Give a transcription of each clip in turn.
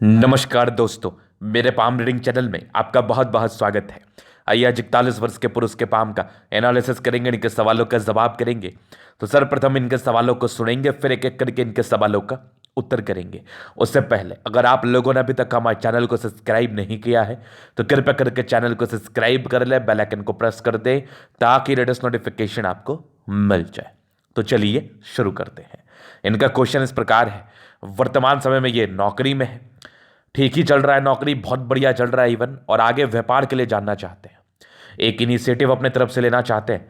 नमस्कार दोस्तों, मेरे पाम रीडिंग चैनल में आपका बहुत बहुत स्वागत है। आइए आज 41 वर्ष के पुरुष के पाम का एनालिसिस करेंगे, इनके सवालों का जवाब करेंगे। तो सर्वप्रथम इनके सवालों को सुनेंगे, फिर एक एक करके इनके सवालों का उत्तर करेंगे। उससे पहले अगर आप लोगों ने अभी तक हमारे चैनल को सब्सक्राइब नहीं किया है तो कृपया करके चैनल को सब्सक्राइब कर ले, बेल आइकन को प्रेस कर दे ताकि लेटेस्ट नोटिफिकेशन आपको मिल जाए। तो चलिए शुरू करते हैं। इनका क्वेश्चन इस प्रकार है, वर्तमान समय में ये नौकरी में है, ठीक ही चल रहा है, नौकरी बहुत बढ़िया चल रहा है इवन, और आगे व्यापार के लिए जानना चाहते हैं। एक इनिशिएटिव अपने तरफ से लेना चाहते हैं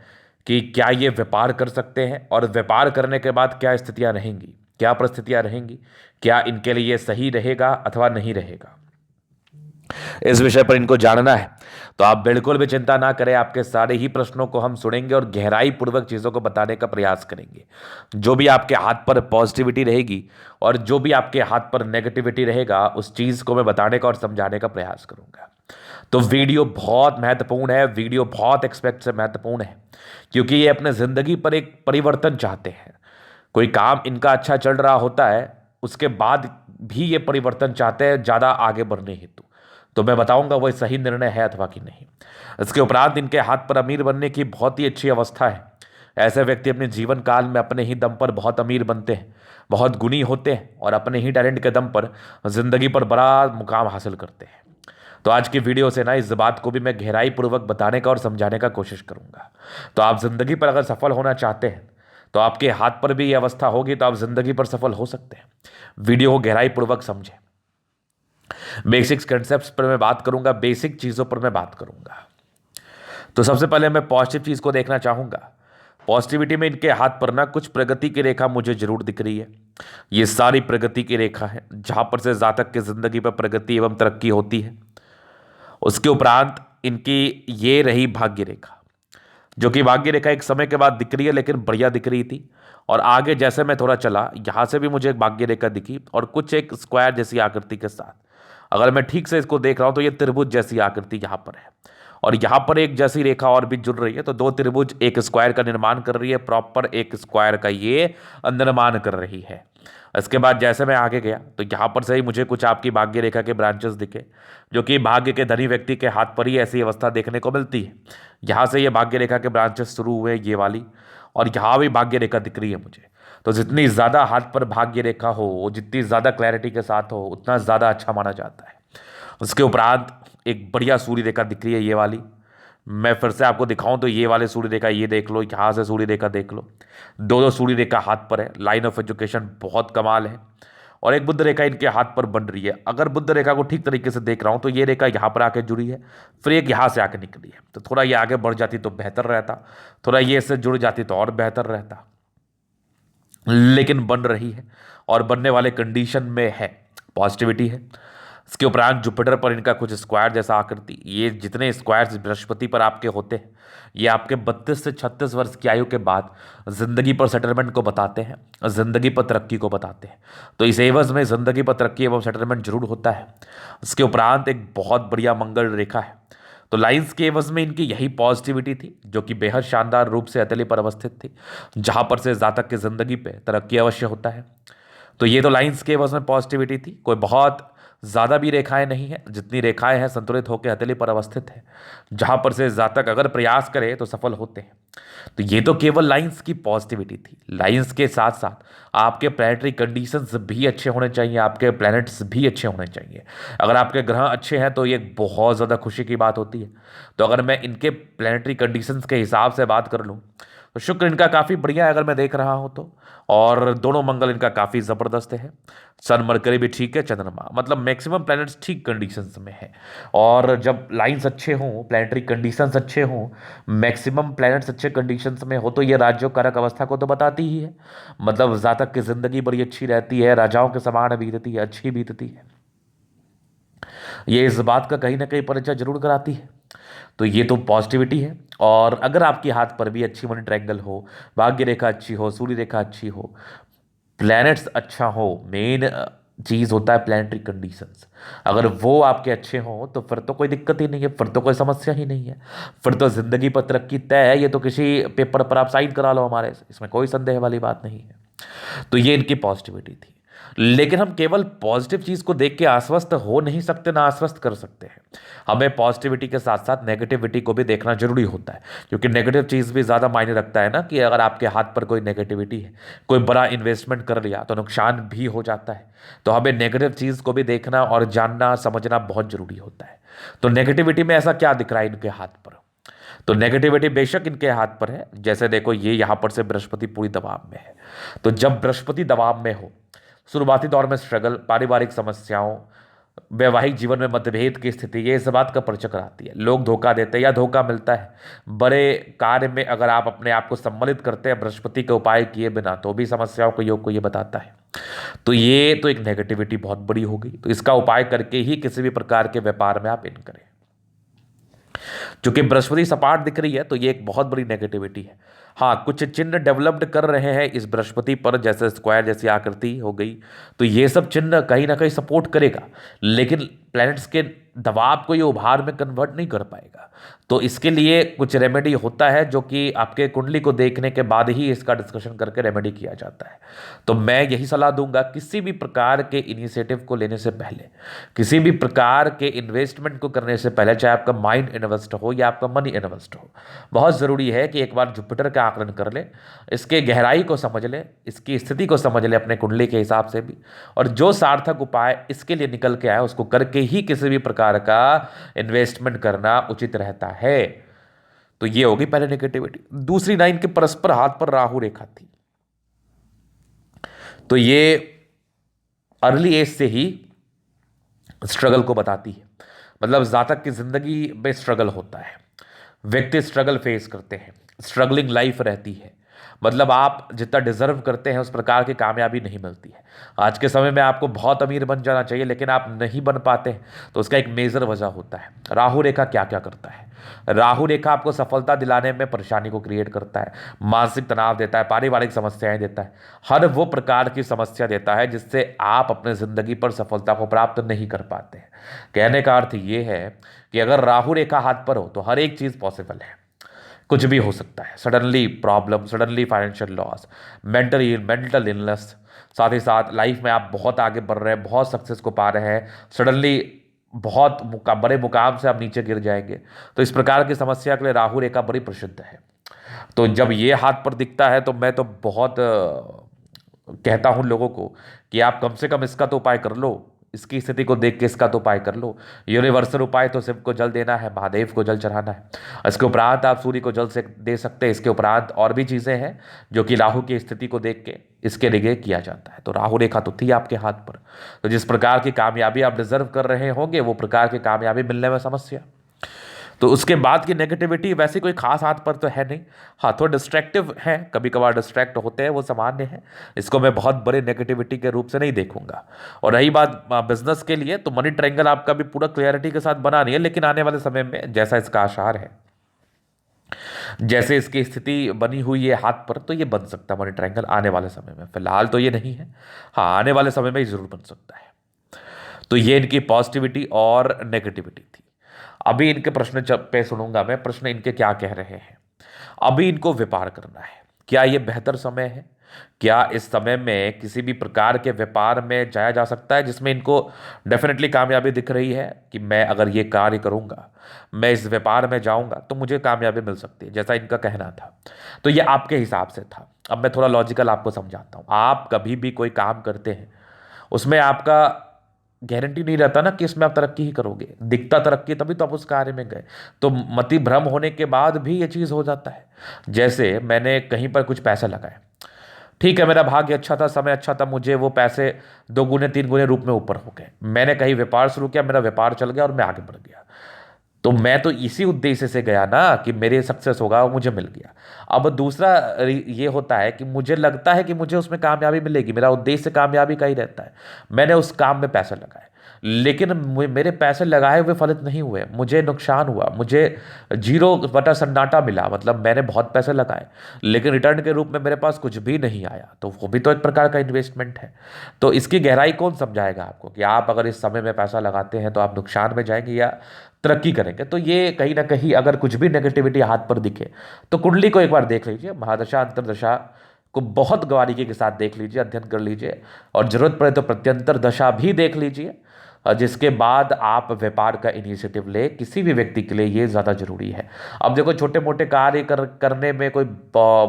कि क्या ये व्यापार कर सकते हैं और व्यापार करने के बाद क्या स्थितियां रहेंगी, क्या परिस्थितियां रहेंगी, क्या इनके लिए सही रहेगा अथवा नहीं रहेगा, इस विषय पर इनको जानना है। तो आप बिल्कुल भी चिंता ना करें, आपके सारे ही प्रश्नों को हम सुनेंगे और गहराई पूर्वक चीज़ों को बताने का प्रयास करेंगे। जो भी आपके हाथ पर पॉजिटिविटी रहेगी और जो भी आपके हाथ पर नेगेटिविटी रहेगा, उस चीज़ को मैं बताने का और समझाने का प्रयास करूंगा। तो वीडियो बहुत महत्वपूर्ण है, वीडियो बहुत एक्सपेक्ट से महत्वपूर्ण है, क्योंकि ये अपने ज़िंदगी पर एक परिवर्तन चाहते हैं। कोई काम इनका अच्छा चल रहा होता है, उसके बाद भी ये परिवर्तन चाहते हैं ज़्यादा आगे बढ़ने हेतु। तो मैं बताऊंगा वो सही निर्णय है अथवा कि नहीं। इसके उपरांत इनके हाथ पर अमीर बनने की बहुत ही अच्छी अवस्था है। ऐसे व्यक्ति अपने जीवन काल में अपने ही दम पर बहुत अमीर बनते हैं, बहुत गुणी होते हैं और अपने ही टैलेंट के दम पर जिंदगी पर बड़ा मुकाम हासिल करते हैं। तो आज की वीडियो से ना इस बात को भी मैं गहराई पूर्वक बताने का और समझाने का कोशिश करूंगा। तो आप जिंदगी पर अगर सफल होना चाहते हैं तो आपके हाथ पर भी ये अवस्था होगी, तो आप जिंदगी पर सफल हो सकते हैं। वीडियो को गहराई पूर्वक समझें। बेसिक्स कंसेप्ट पर मैं बात करूंगा, बेसिक चीज़ों पर मैं बात करूंगा। तो सबसे पहले मैं पॉजिटिव चीज़ को देखना चाहूंगा। पॉजिटिविटी में इनके हाथ पर ना कुछ प्रगति की रेखा मुझे जरूर दिख रही है। ये सारी प्रगति की रेखा है, जहां पर से जातक की जिंदगी पर प्रगति एवं तरक्की होती है। उसके उपरांत इनकी ये रही भाग्य रेखा, जो कि भाग्य रेखा एक समय के बाद दिख रही है, लेकिन बढ़िया दिख रही थी। और आगे जैसे मैं थोड़ा चला, यहां से भी मुझे एक भाग्य रेखा दिखी और कुछ एक स्क्वायर जैसी आकृति के साथ। अगर मैं ठीक से इसको देख रहा हूं तो ये त्रिभुज जैसी आकृति यहां पर है, और यहां पर एक जैसी रेखा और भी जुड़ रही है। तो दो त्रिभुज एक स्क्वायर का निर्माण कर रही है, प्रॉपर एक स्क्वायर का ये निर्माण कर रही है। इसके बाद जैसे मैं आगे गया तो यहाँ पर से ही मुझे कुछ आपकी भाग्य रेखा के ब्रांचेस दिखे, जो कि भाग्य के धनी व्यक्ति के हाथ पर ही ऐसी अवस्था देखने को मिलती है। यहाँ से ये भाग्य रेखा के ब्रांचेस शुरू हुए, ये वाली, और यहाँ भी भाग्य रेखा दिख रही है मुझे। तो जितनी ज़्यादा हाथ पर भाग्य रेखा हो, जितनी ज़्यादा क्लैरिटी के साथ हो, उतना ज़्यादा अच्छा माना जाता है। उसके उपरांत एक बढ़िया सूर्य रेखा दिख रही है, ये वाली। मैं फिर से आपको दिखाऊं तो ये वाले सूर्य रेखा ये देख लो, यहाँ से सूर्य रेखा देख लो, दो दो सूर्य रेखा हाथ पर है। लाइन ऑफ एजुकेशन बहुत कमाल है। और एक बुद्ध रेखा इनके हाथ पर बन रही है। अगर बुद्ध रेखा को ठीक तरीके से देख रहा हूं तो ये रेखा यहाँ पर आके जुड़ी है, फिर एक यहाँ से आके निकली है। तो थोड़ा ये आगे बढ़ जाती तो बेहतर रहता, थोड़ा ये इससे जुड़ जाती तो और बेहतर रहता, लेकिन बन रही है और बनने वाले कंडीशन में है, पॉजिटिविटी है। इसके उपरांत जुपिटर पर इनका कुछ स्क्वायर जैसा आकृति, ये जितने स्क्वायर्स बृहस्पति पर आपके होते हैं, ये आपके 32 से 36 वर्ष की आयु के बाद जिंदगी पर सेटलमेंट को बताते हैं, जिंदगी पर तरक्की को बताते हैं। तो इस एवज में जिंदगी पर तरक्की एवं सेटलमेंट जरूर होता है। इसके उपरांत एक बहुत बढ़िया मंगल रेखा है। तो लाइंस के एवज में इनकी यही पॉजिटिविटी थी, जो कि बेहद शानदार रूप से हथेली पर अवस्थित थी, जहां पर से जातक की जिंदगी पे तरक्की अवश्य होता है। तो ये तो लाइंस के एवज में पॉजिटिविटी थी, कोई बहुत ज़्यादा भी रेखाएं नहीं है, जितनी रेखाएं हैं संतुलित होकर हथेली पर अवस्थित है, जहां पर से जातक अगर प्रयास करे तो सफल होते हैं। तो ये तो केवल लाइंस की पॉजिटिविटी थी। लाइंस के साथ साथ आपके प्लैनेटरी कंडीशंस भी अच्छे होने चाहिए, आपके प्लैनेट्स भी अच्छे होने चाहिए। अगर आपके ग्रह अच्छे हैं तो ये बहुत ज़्यादा खुशी की बात होती है। तो अगर मैं इनके प्लैनेटरी कंडीशंस के हिसाब से बात कर लूँ तो शुक्र इनका काफ़ी बढ़िया है अगर मैं देख रहा हूँ तो, और दोनों मंगल इनका काफ़ी ज़बरदस्त है। सन मरकरी भी ठीक है, चंद्रमा, मतलब मैक्सिमम प्लैनेट्स ठीक कंडीशंस में है। और जब लाइंस अच्छे हों, प्लैनेटरी कंडीशंस अच्छे हों, मैक्सिमम प्लैनेट्स अच्छे कंडीशंस में हो, तो ये राज्यों कारक अवस्था को तो बताती ही है। मतलब जातक की जिंदगी बड़ी अच्छी रहती है, राजाओं के समान बीतती है, अच्छी बीतती है। ये इस बात का कहीं ना कहीं परिचय जरूर कराती है। तो ये तो पॉजिटिविटी है। और अगर आपके हाथ पर भी अच्छी मनी ट्रायंगल हो, भाग्य रेखा अच्छी हो, सूर्य रेखा अच्छी हो, प्लैनेट्स अच्छा हो, मेन चीज़ होता है प्लैनेटरी कंडीशंस, अगर वो आपके अच्छे हों तो फिर तो कोई दिक्कत ही नहीं है, फिर तो कोई समस्या ही नहीं है, फिर तो ज़िंदगी पर तरक्की तय है। ये तो किसी पेपर पर आप साइन करा लो हमारे से, इसमें कोई संदेह वाली बात नहीं है। तो ये इनकी पॉजिटिविटी थी। लेकिन हम केवल पॉजिटिव चीज को देख के आश्वस्त हो नहीं सकते, ना आश्वस्त कर सकते हैं। हमें पॉजिटिविटी के साथ साथ नेगेटिविटी को भी देखना जरूरी होता है, क्योंकि नेगेटिव चीज भी ज्यादा मायने रखता है ना, कि अगर आपके हाथ पर कोई नेगेटिविटी है, कोई बड़ा इन्वेस्टमेंट कर लिया तो नुकसान भी हो जाता है। तो हमें नेगेटिव चीज को भी देखना और जानना समझना बहुत जरूरी होता है। तो नेगेटिविटी में ऐसा क्या दिख रहा है इनके हाथ पर? तो नेगेटिविटी बेशक इनके हाथ पर है। जैसे देखो, ये यहां पर से बृहस्पति पूरी दबाव में है। तो जब बृहस्पति दबाव में हो, शुरुआती दौर में स्ट्रगल, पारिवारिक समस्याओं, वैवाहिक जीवन में मतभेद की स्थिति, ये इस बात का परिचय कराती है। लोग धोखा देते हैं या धोखा मिलता है। बड़े कार्य में अगर आप अपने आप को सम्मिलित करते हैं बृहस्पति के उपाय किए बिना, तो भी समस्याओं को योग को ये बताता है। तो ये तो एक नेगेटिविटी बहुत बड़ी हो गई। तो इसका उपाय करके ही किसी भी प्रकार के व्यापार में आप इन करें। चूंकि बृहस्पति सपाट दिख रही है तो ये एक बहुत बड़ी नेगेटिविटी है। हाँ, कुछ चिन्ह डेवलप्ड कर रहे हैं इस बृहस्पति पर, जैसे स्क्वायर जैसी आकृति हो गई, तो ये सब चिन्ह कहीं ना कहीं सपोर्ट करेगा, लेकिन प्लैनेट्स के दबाव को ये उभार में कन्वर्ट नहीं कर पाएगा। तो इसके लिए कुछ रेमेडी होता है, जो कि आपके कुंडली को देखने के बाद ही इसका डिस्कशन करके रेमेडी किया जाता है। तो मैं यही सलाह दूंगा, किसी भी प्रकार के इनिशिएटिव को लेने से पहले, किसी भी प्रकार के इन्वेस्टमेंट को करने से पहले, चाहे आपका माइंड इन्वेस्ट हो या आपका मनी इन्वेस्ट हो, बहुत ज़रूरी है कि एक बार जुपिटर का आकलन कर ले, इसके गहराई को समझ ले, इसकी स्थिति को समझ ले अपने कुंडली के हिसाब से भी, और जो सार्थक उपाय इसके लिए निकल के आए उसको करके ही किसी भी प्रकार का इन्वेस्टमेंट करना उचित रहता है। तो ये होगी पहले नेगेटिविटी। दूसरी, 9 के परस्पर हाथ पर राहु रेखा थी। तो ये अर्ली एज से ही स्ट्रगल को बताती है। मतलब जातक की जिंदगी में स्ट्रगल होता है, व्यक्ति स्ट्रगल फेस करते हैं, स्ट्रगलिंग लाइफ रहती है। मतलब आप जितना डिजर्व करते हैं उस प्रकार की कामयाबी नहीं मिलती है। आज के समय में आपको बहुत अमीर बन जाना चाहिए, लेकिन आप नहीं बन पाते हैं, तो उसका एक मेजर वजह होता है। राहु रेखा क्या क्या करता है? राहु रेखा आपको सफलता दिलाने में परेशानी को क्रिएट करता है, मानसिक तनाव देता है, पारिवारिक समस्याएं देता है, हर वो प्रकार की समस्या देता है जिससे आप अपने जिंदगी पर सफलता को प्राप्त नहीं कर पाते हैं। कहने का अर्थ ये है कि अगर राहु रेखा हाथ पर हो तो हर एक चीज पॉसिबल है, कुछ भी हो सकता है। Suddenly problem, suddenly financial loss, mental illness, साथ ही साथ लाइफ में आप बहुत आगे बढ़ रहे हैं, बहुत सक्सेस को पा रहे हैं, सडनली बहुत बड़े मुकाम से आप नीचे गिर जाएंगे। तो इस प्रकार की समस्या के लिए राहु रेखा बड़ी प्रसिद्ध है। तो जब ये हाथ पर दिखता है तो मैं तो बहुत कहता हूं लोगों को कि आप कम से कम इसका तो उपाय कर लो, इसकी स्थिति को देख के इसका तो उपाय कर लो। यूनिवर्सल उपाय तो शिव को जल देना है, महादेव को जल चढ़ाना है। इसके उपरांत आप सूर्य को जल से दे सकते हैं। इसके उपरांत और भी चीज़ें हैं जो कि राहु की स्थिति को देख के इसके लिए किया जाता है। तो राहु रेखा तो थी आपके हाथ पर, तो जिस प्रकार की कामयाबी आप डिजर्व कर रहे होंगे वो प्रकार की कामयाबी मिलने में समस्या। तो उसके बाद की नेगेटिविटी वैसे कोई खास हाथ पर तो है नहीं। हाँ, थोड़ा डिस्ट्रैक्टिव है, कभी कभार डिस्ट्रैक्ट होते हैं, वो सामान्य है। इसको मैं बहुत बड़े नेगेटिविटी के रूप से नहीं देखूंगा। और रही बात बिजनेस के लिए, तो मनी ट्रायंगल आपका भी पूरा क्लियरिटी के साथ बना नहीं है, लेकिन आने वाले समय में जैसा इसका आसार है, जैसे इसकी स्थिति बनी हुई है हाथ पर, तो ये बन सकता है मनी ट्रायंगल आने वाले समय में। फिलहाल तो ये नहीं है, हाँ आने वाले समय में ये जरूर बन सकता है। तो ये इनकी पॉजिटिविटी और नेगेटिविटी थी। अभी इनके प्रश्न पे सुनूंगा मैं, प्रश्न इनके क्या कह रहे हैं। अभी इनको व्यापार करना है, क्या ये बेहतर समय है? क्या इस समय में किसी भी प्रकार के व्यापार में जाया जा सकता है जिसमें इनको डेफिनेटली कामयाबी दिख रही है कि मैं अगर ये कार्य करूंगा, मैं इस व्यापार में जाऊंगा तो मुझे कामयाबी मिल सकती है, जैसा इनका कहना था। तो ये आपके हिसाब से था। अब मैं थोड़ा लॉजिकल आपको समझाता हूँ। आप कभी भी कोई काम करते हैं, उसमें आपका गारंटी नहीं रहता ना कि इसमें आप तरक्की ही करोगे। दिखता तरक्की तभी तो आप उस कार्य में गए। तो मति भ्रम होने के बाद भी ये चीज़ हो जाता है। जैसे मैंने कहीं पर कुछ पैसा लगाए, ठीक है, मेरा भाग्य अच्छा था, समय अच्छा था, मुझे वो पैसे 2 गुने 3 गुने रूप में ऊपर हो गए। मैंने कहीं व्यापार शुरू किया, मेरा व्यापार चल गया और मैं आगे बढ़ गया। तो मैं तो इसी उद्देश्य से गया ना कि मेरे सक्सेस होगा, वो मुझे मिल गया। अब दूसरा ये होता है कि मुझे लगता है कि मुझे उसमें कामयाबी मिलेगी, मेरा उद्देश्य कामयाबी का ही रहता है। मैंने उस काम में पैसे लगाए, लेकिन मेरे पैसे लगाए हुए फलित नहीं हुए, मुझे नुकसान हुआ, मुझे 0 सन्नाटा मिला। मतलब मैंने बहुत पैसे लगाए लेकिन रिटर्न के रूप में मेरे पास कुछ भी नहीं आया। तो वो भी तो एक प्रकार का इन्वेस्टमेंट है। तो इसकी गहराई कौन समझाएगा आपको कि आप अगर इस समय में पैसा लगाते हैं तो आप नुकसान में जाएंगे या तरक्की करेंगे? तो ये कहीं ना कहीं अगर कुछ भी नेगेटिविटी हाथ पर दिखे तो कुंडली को एक बार देख लीजिए, महादशा अंतरदशा को बहुत बारीकी के साथ देख लीजिए, अध्ययन कर लीजिए, और जरूरत पड़े तो प्रत्यंतर दशा भी देख लीजिए, जिसके बाद आप व्यापार का इनिशिएटिव ले। किसी भी व्यक्ति के लिए ये ज़्यादा जरूरी है। अब देखो, छोटे मोटे कार्य करने में कोई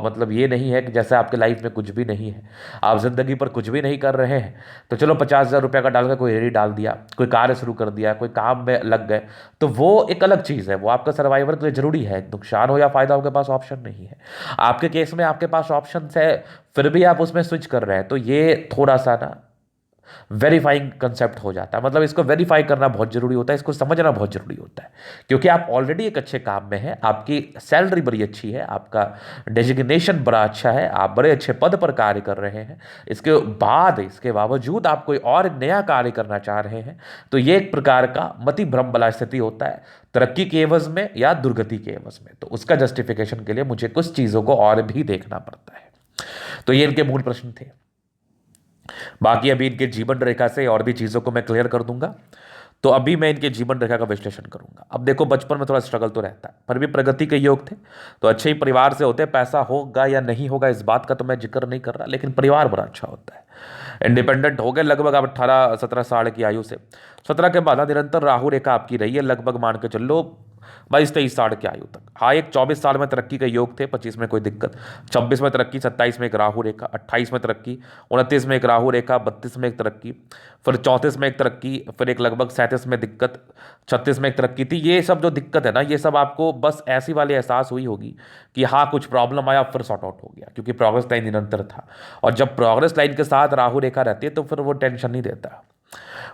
मतलब ये नहीं है कि जैसे आपके लाइफ में कुछ भी नहीं है, आप जिंदगी पर कुछ भी नहीं कर रहे हैं, तो चलो 50,000 रुपये का डालकर कोई रेडी डाल दिया, कोई कार्य शुरू कर दिया, कोई काम में लग गए, तो वो एक अलग चीज़ है, वो आपका सर्वाइवल के लिए जरूरी है। नुकसान हो या फायदा हो, आपके पास ऑप्शन नहीं है। आपके केस में आपके पास ऑप्शन है, फिर भी आप उसमें स्विच कर रहे हैं, तो ये थोड़ा सा ना वेरीफाइंग कंसेप्ट हो जाता है। मतलब इसको वेरीफाई करना बहुत जरूरी होता है, इसको समझना बहुत जरूरी होता है, क्योंकि आप ऑलरेडी एक अच्छे काम में हैं, आपकी सैलरी बड़ी अच्छी है, आपका डेजिग्नेशन बड़ा अच्छा है, आप बड़े अच्छे पद पर कार्य कर रहे हैं, इसके बावजूद आप कोई और नया कार्य करना चाह रहे हैं, तो ये एक प्रकार का मति भ्रम वाला स्थिति होता है, तरक्की के एवज में या दुर्गति के एवज में। तो उसका जस्टिफिकेशन के लिए मुझे कुछ चीज़ों को और भी देखना पड़ता है। तो ये इनके मूल प्रश्न थे। बाकी अभी इनके जीवन रेखा से और भी चीज़ों को मैं क्लियर कर दूंगा। तो अभी मैं इनके जीवन रेखा का विश्लेषण करूंगा। अब देखो, बचपन में थोड़ा स्ट्रगल तो रहता है, पर भी प्रगति के योग थे, तो अच्छे ही परिवार से होते हैं। पैसा होगा या नहीं होगा इस बात का तो मैं जिक्र नहीं कर रहा, लेकिन परिवार बड़ा अच्छा होता है। इंडिपेंडेंट हो गए लगभग आप 18-17 साल की आयु से। 17 के बाद निरंतर राहु रेखा आपकी रही है, लगभग मान के चलो 22-23 साल की आयु तक। हाँ, एक 24 साल में तरक्की के योग थे, 25 में कोई दिक्कत, 26 में तरक्की, 27 में एक राहु रेखा, 28 में तरक्की, 29 में एक राहु रेखा, 32 में एक तरक्की, फिर 34 में एक तरक्की, फिर एक लगभग 37 में दिक्कत, 36 में एक तरक्की थी। ये सब जो दिक्कत है ना, ये सब आपको बस ऐसी वाली एहसास हुई होगी कि हाँ कुछ प्रॉब्लम आया, फिर सॉर्ट आउट हो गया, क्योंकि प्रोग्रेस लाइन निरंतर था। और जब प्रोग्रेस लाइन के साथ राहु रेखा रहती है तो फिर वो टेंशन नहीं देता।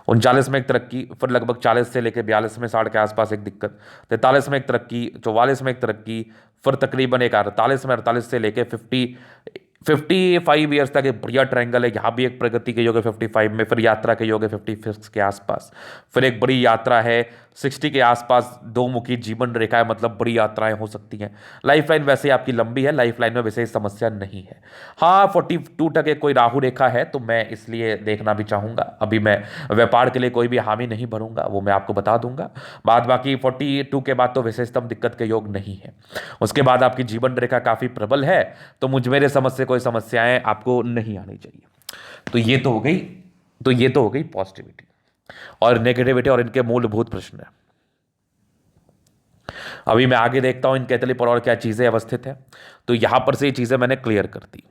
39 में एक तरक्की, फिर लगभग 40 से लेकर 42 में 60 के आसपास एक दिक्कत, 43 में एक तरक्की, 44 में एक तरक्की, फिर तकरीबन एक 48 में, 48 से लेकर 55 ईयर्स तक एक बढ़िया ट्रायंगल है। यहाँ भी एक प्रगति के योग है 55 में, फिर यात्रा के योग है 56 के आसपास, फिर एक बड़ी यात्रा है 60 के आसपास। दो मुखी जीवन रेखा है, मतलब बड़ी यात्राएं हो सकती हैं। लाइफ लाइन वैसे आपकी लंबी है, लाइफ लाइन में विशेष समस्या नहीं है। हाँ, 42 कोई राहु रेखा है, तो मैं इसलिए देखना भी चाहूँगा। अभी मैं व्यापार के लिए कोई भी हामी नहीं भरूंगा, वो मैं आपको बता दूंगा। बाकी 42 के बाद तो विशेषतम दिक्कत के योग नहीं है। उसके बाद आपकी जीवन रेखा काफ़ी प्रबल है, तो मुझ मेरे समझ से कोई समस्याएं आपको नहीं आनी चाहिए। तो ये तो हो गई पॉजिटिविटी और नेगेटिविटी और इनके मूलभूत प्रश्न है। अभी मैं आगे देखता हूं इनके तले पर और क्या चीजें अवस्थित है। तो यहां पर से ये चीजें मैंने क्लियर कर दी।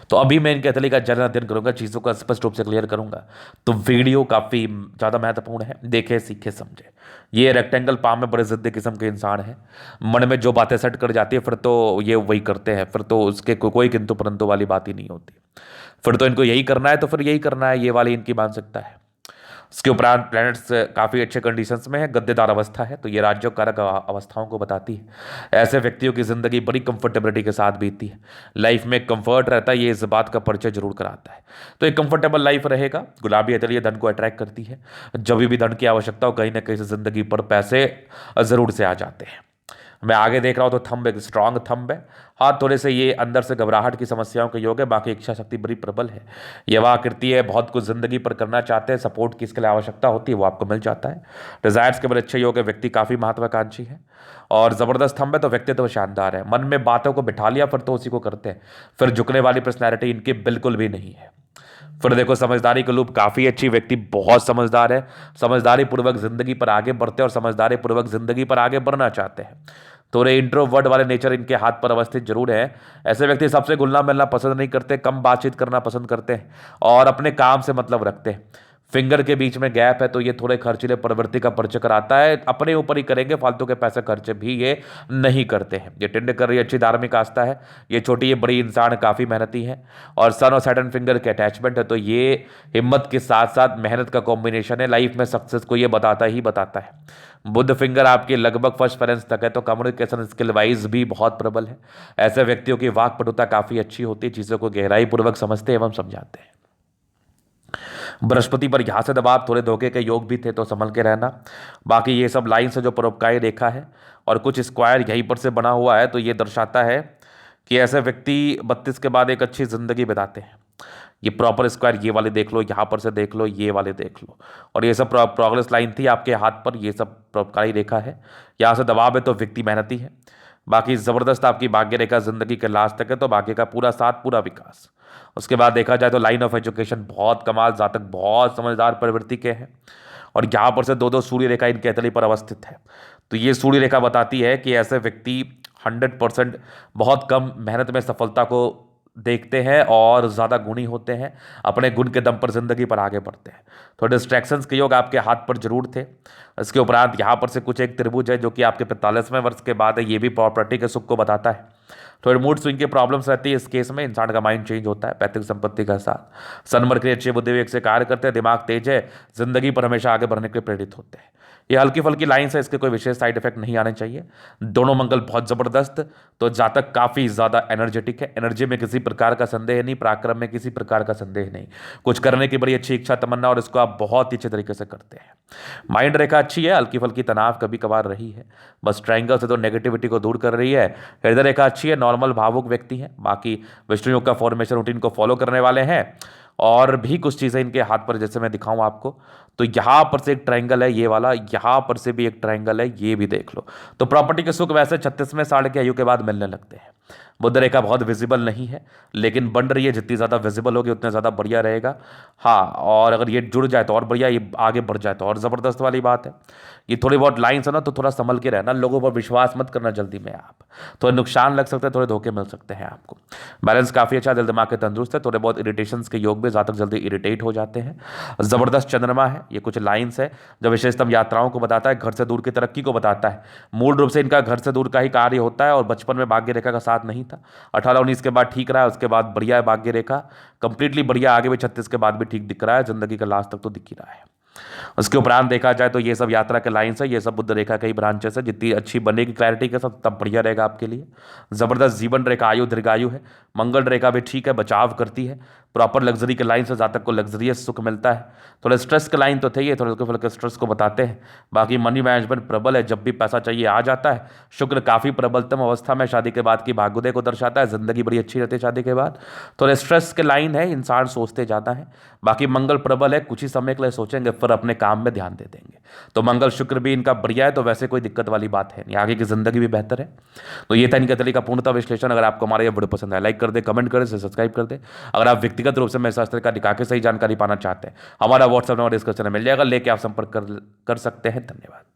तो अभी मैं इनके अतली का जरा अध्ययन करूंगा, चीज़ों को स्पष्ट रूप से क्लियर करूंगा। तो वीडियो काफ़ी ज़्यादा महत्वपूर्ण है, देखे सीखे समझे। ये रेक्टेंगल पाम में बड़े जिद्दी किस्म के इंसान हैं, मन में जो बातें सेट कर जाती है फिर तो ये वही करते हैं, फिर तो उसके कोई किंतु परंतु वाली बात ही नहीं होती। फिर तो इनको यही करना है तो फिर यही करना है, ये वाली इनकी मानसिकता है। इसके उपरांत प्लैनेट्स काफ़ी अच्छे कंडीशंस में है, गद्देदार अवस्था है, तो ये राज्यों कारक अवस्थाओं को बताती है। ऐसे व्यक्तियों की ज़िंदगी बड़ी कंफर्टेबिलिटी के साथ बीतती है, लाइफ में कंफर्ट रहता है, ये इस बात का परिचय जरूर कराता है। तो एक कंफर्टेबल लाइफ रहेगा। गुलाबी अतलिए धन को अट्रैक्ट करती है, जब भी धन की आवश्यकता हो कहीं ना कहीं से ज़िंदगी पर पैसे ज़रूर से आ जाते हैं। मैं आगे देख रहा हूँ तो थंब एक स्ट्रांग थंब है। हाँ, थोड़े से ये अंदर से घबराहट की समस्याओं के योग है, बाकी इच्छा शक्ति बड़ी प्रबल है। यह आकृति है, बहुत कुछ जिंदगी पर करना चाहते हैं, सपोर्ट की इसके लिए आवश्यकता होती है वो आपको मिल जाता है। डिजायर्स के बड़े अच्छे योग है, व्यक्ति काफ़ी महत्वाकांक्षी है और ज़बरदस्त थंब है, तो व्यक्तित्व शानदार है। मन में बातों को बिठा लिया फिर तो उसी को करते हैं, फिर झुकने वाली पर्सनैलिटी इनकी बिल्कुल भी नहीं है। फिर देखो समझदारी का लूप काफ़ी अच्छी, व्यक्ति बहुत समझदार है, समझदारी पूर्वक जिंदगी पर आगे बढ़ते हैं और समझदारी पूर्वक जिंदगी पर आगे बढ़ना चाहते हैं। थोड़े इंट्रोवर्ट वाले नेचर इनके हाथ पर अवस्थित जरूर है। ऐसे व्यक्ति सबसे घुलना मिलना पसंद नहीं करते, कम बातचीत करना पसंद करते हैं और अपने काम से मतलब रखते हैं। फिंगर के बीच में गैप है तो ये थोड़े खर्चीले प्रवृत्ति का परिचय कराता है, अपने ऊपर ही करेंगे, फालतू के पैसे खर्चे भी ये नहीं करते हैं। ये टिंड कर रही अच्छी धार्मिक आस्था है, ये छोटी ये बड़ी इंसान काफ़ी मेहनती है और सन और सैटर्न फिंगर के अटैचमेंट है, तो ये हिम्मत के साथ साथ मेहनत का कॉम्बिनेशन है। लाइफ में सक्सेस को ये बताता ही बताता है। बुध फिंगर आपके लगभग फर्स्ट पेरेंट्स तक है, तो कम्युनिकेशन स्किल वाइज भी बहुत प्रबल है। ऐसे व्यक्तियों की वाक पटुता काफ़ी अच्छी होती है, चीज़ों को गहराई पूर्वक समझते एवं समझाते हैं। बृहस्पति पर यहाँ से दबाव, थोड़े धोखे के योग भी थे, तो संभल के रहना। बाकी ये सब लाइन से जो परोपकारी रेखा है और कुछ स्क्वायर यहीं पर से बना हुआ है, तो ये दर्शाता है कि ऐसे व्यक्ति 32 के बाद एक अच्छी जिंदगी बिताते हैं। ये प्रॉपर स्क्वायर ये वाले देख लो, यहाँ पर से देख लो, ये वाले देख लो, और ये सब प्रोग्रेस लाइन थी आपके हाथ पर, ये सब परोपकारी रेखा है। यहाँ से दबाव है तो व्यक्ति मेहनती है, बाकी ज़बरदस्त आपकी भाग्य रेखा जिंदगी के लास्ट तक है, तो भाग्य का पूरा साथ, पूरा विकास। उसके बाद देखा जाए तो लाइन ऑफ एजुकेशन बहुत कमाल, जातक बहुत समझदार प्रवृत्ति के हैं, और यहाँ पर से दो दो सूर्य रेखा इनके हथेली पर अवस्थित है। तो ये सूर्य रेखा बताती है कि ऐसे व्यक्ति 100% बहुत कम मेहनत में सफलता को देखते हैं और ज़्यादा गुणी होते हैं, अपने गुण के दम पर जिंदगी पर आगे बढ़ते हैं। तो डिस्ट्रैक्शंस के योग आपके हाथ पर जरूर थे। इसके उपरांत यहाँ पर से कुछ एक त्रिभुज है जो कि आपके 45वें वर्ष के बाद है, ये भी प्रॉपर्टी के सुख को बताता है। थोड़ी मूड स्विंग की प्रॉब्लम्स रहती है इस केस में, इंसान का माइंड चेंज होता है पैतृक संपत्ति का साथ। सनमर के अच्छे बुद्धि विवेक से कार्य करते हैं, दिमाग तेज है, जिंदगी पर हमेशा आगे बढ़ने के लिए प्रेरित होते हैं। ये हल्की फुल्की लाइन्स है, इसके कोई विशेष साइड इफेक्ट नहीं आने चाहिए। दोनों मंगल बहुत जबरदस्त, तो जातक काफी ज्यादा एनर्जेटिक है, एनर्जी में किसी प्रकार का संदेह नहीं, पराक्रम में किसी प्रकार का संदेह नहीं, कुछ करने की बड़ी अच्छी इच्छा तमन्ना, और इसको आप बहुत ही अच्छे तरीके से करते हैं। माइंड रेखा अच्छी है, हल्की फुल्की तनाव कभी कभार रही है, बस ट्रायंगल से तो नेगेटिविटी को दूर कर रही है। हृदय रेखा अच्छी है, नॉर्मल भावुक व्यक्ति है, बाकी विष्णु योग का फॉर्मेशन रूटीन को फॉलो करने वाले हैं। और भी कुछ चीज़ें इनके हाथ पर जैसे मैं दिखाऊं आपको, तो यहाँ पर से एक ट्रायंगल है ये वाला, यहाँ पर से भी एक ट्रायंगल है, ये भी देख लो। तो प्रॉपर्टी के सुख वैसे 36वें साल की आयु के बाद मिलने लगते हैं। बुध रेखा बहुत विजिबल नहीं है, लेकिन बन रही है, जितनी ज़्यादा विजिबल होगी उतना ज़्यादा बढ़िया रहेगा। हाँ, और अगर ये जुड़ जाए तो और बढ़िया, ये आगे बढ़ जाए तो और ज़बरदस्त वाली बात है। ये थोड़ी बहुत लाइन्स है ना, तो थोड़ा संभल के रहना, लोगों पर विश्वास मत करना जल्दी में, आप थोड़े नुकसान लग सकते हैं, थोड़े धोखे मिल सकते हैं आपको। बैलेंस काफ़ी अच्छा, दिल दिमाग के तंदुरुस्त है, थोड़े बहुत इरिटेशंस के योग भी, ज़्यादा जल्दी इरिटेट हो जाते हैं। ज़बरदस्त चंद्रमा है, ये कुछ लाइन्स है जो विशेषतम यात्राओं को बताता है, घर से दूर की तरक्की को बताता है। मूल रूप से इनका घर से दूर का ही कार्य होता है, और बचपन में भाग्य रेखा का साथ नहीं था, 18-19 के बाद ठीक रहा है, उसके बाद बढ़िया है भाग्य रेखा, कंप्लीटली बढ़िया, आगे भी 36 के बाद भी ठीक दिख रहा है, जिंदगी का लास्ट तक तो दिख ही रहा है। उसके उपरांत देखा जाए तो ये सब यात्रा के लाइन्स है, ये सब बुद्ध रेखा के ही ब्रांचेस है, जितनी अच्छी बनेगी क्लैरिटी के साथ तब बढ़िया रहेगा आपके लिए। जबरदस्त जीवन रेखा, आयु दीर्घायु है, मंगल रेखा भी ठीक है, बचाव करती है, प्रॉपर लग्जरी के लाइन से जातक को लग्जरियस सुख मिलता है। थोड़े स्ट्रेस के लाइन तो थे, ये थोड़े हल्के फुल्के स्ट्रेस को बताते हैं। बाकी मनी मैनेजमेंट प्रबल है, जब भी पैसा चाहिए आ जाता है। शुक्र काफ़ी प्रबलतम अवस्था में शादी के बाद की भाग्योदय को दर्शाता है, जिंदगी बड़ी अच्छी रहती है शादी के बाद। थोड़े स्ट्रेस के लाइन है, इंसान सोचते ज़्यादा है। बाकी मंगल प्रबल है, कुछ ही समय के लिए सोचेंगे, फिर अपने काम में ध्यान दे देंगे। तो मंगल शुक्र भी इनका बढ़िया है, तो वैसे कोई दिक्कत वाली बात है नहीं, आगे की जिंदगी भी बेहतर है। तो ये था इनका तरीका पूर्णतः विश्लेषण। अगर आपको हमारा ये वीडियो पसंद है, लाइक कर दे, कमेंट करें, सब्सक्राइब कर दे। अगर आप व्यक्तिगत रूप से मेरे शास्त्र का दिखा के सही जानकारी पाना चाहते हैं, हमारा व्हाट्सएप नंबर डिस्क्रिप्शन में मिल जाएगा, लेके आप संपर्क कर सकते हैं। धन्यवाद।